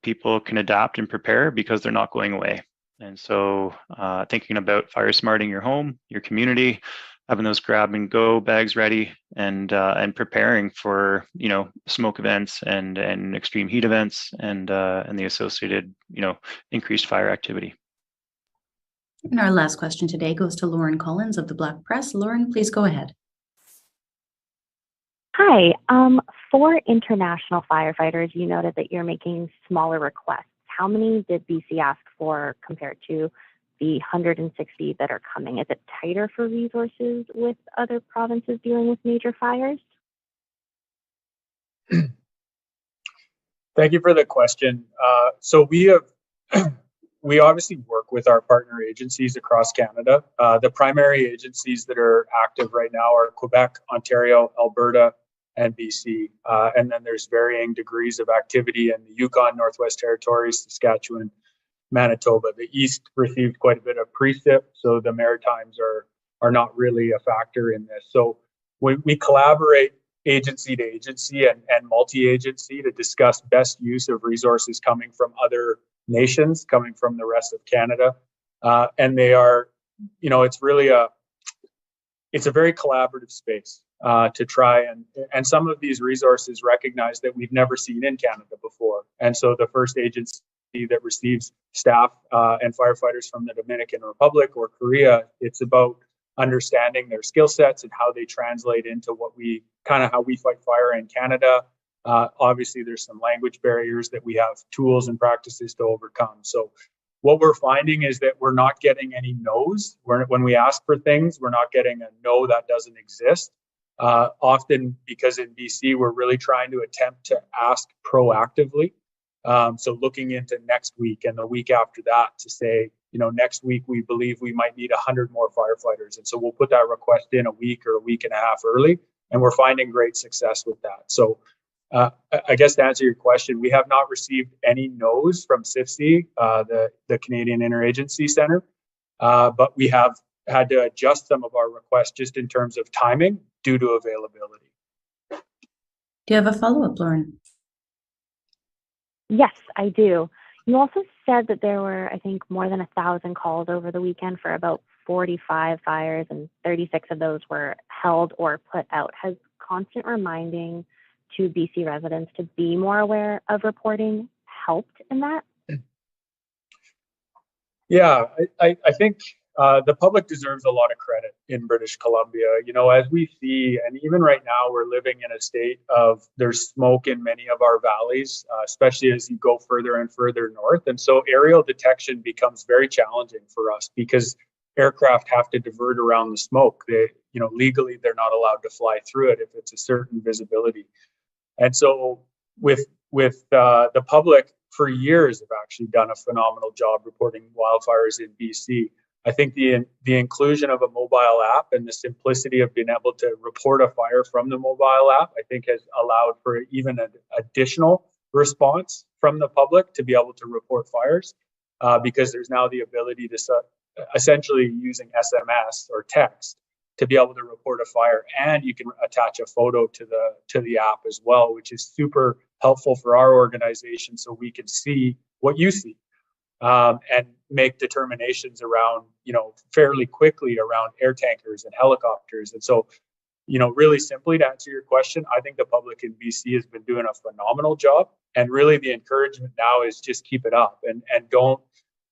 People can adapt and prepare because they're not going away. And so thinking about fire smarting your home, your community, having those grab and go bags ready, and preparing for smoke events and extreme heat events and the associated increased fire activity. And our last question today goes to Lauren Collins of the Black Press. Lauren, please go ahead. Hi. For international firefighters, you noted that you're making smaller requests. How many did BC ask for compared to the 160 that are coming? Is it tighter for resources with other provinces dealing with major fires? Thank you for the question. So we obviously work with our partner agencies across Canada. The primary agencies that are active right now are Quebec, Ontario, Alberta, and BC. And then there's varying degrees of activity in the Yukon, Northwest Territories, Saskatchewan, Manitoba. The East received quite a bit of precip, so the Maritimes are not really a factor in this. So we collaborate agency to agency and multi-agency to discuss best use of resources coming from other nations, coming from the rest of Canada. And they are, it's really it's a very collaborative space to try and some of these resources recognize that we've never seen in Canada before. And so the first agency that receives staff and firefighters from the Dominican Republic or Korea, it's about understanding their skill sets and how they translate into how we fight fire in Canada. Obviously, there's some language barriers that we have tools and practices to overcome. So what we're finding is that we're not getting any no's. When we ask for things, we're not getting a no that doesn't exist. Often because in BC, we're really trying to attempt to ask proactively. So looking into next week and the week after that to say, next week we believe we might need 100 more firefighters. And so we'll put that request in a week or a week and a half early. And we're finding great success with that. So I guess to answer your question, we have not received any no's from CIFC, the Canadian Interagency Center, but we have had to adjust some of our requests just in terms of timing due to availability. Do you have a follow-up, Lauren? Yes, I do. You also said that there were, I think, more than 1,000 calls over the weekend for about 45 fires, and 36 of those were held or put out. Has constant reminding to BC residents to be more aware of reporting helped in that? Yeah, I think the public deserves a lot of credit in British Columbia. As we see, and even right now, we're living in a state of there's smoke in many of our valleys, especially as you go further and further north. And so aerial detection becomes very challenging for us because aircraft have to divert around the smoke. Legally, they're not allowed to fly through it if it's a certain visibility. And so with the public for years have actually done a phenomenal job reporting wildfires in BC. I think the inclusion of a mobile app and the simplicity of being able to report a fire from the mobile app, I think has allowed for even an additional response from the public to be able to report fires because there's now the ability to essentially using SMS or text to be able to report a fire, and you can attach a photo to the app as well, which is super helpful for our organization so we can see what you see and make determinations around, fairly quickly around air tankers and helicopters. And so, really simply to answer your question, I think the public in BC has been doing a phenomenal job, and really the encouragement now is just keep it up and don't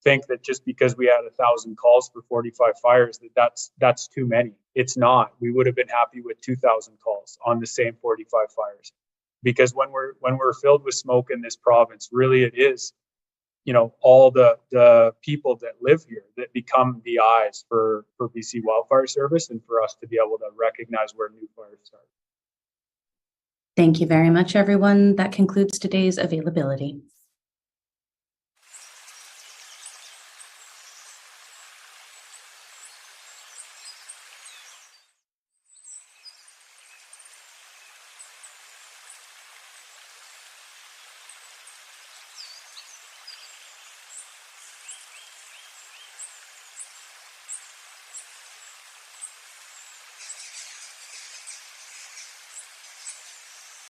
think that just because we had 1,000 calls for 45 fires, that's too many. It's not. We would have been happy with 2,000 calls on the same 45 fires, because when we're filled with smoke in this province, really it is, all the people that live here that become the eyes for BC Wildfire Service, and for us to be able to recognize where new fires start. Thank you very much, everyone. That concludes today's availability.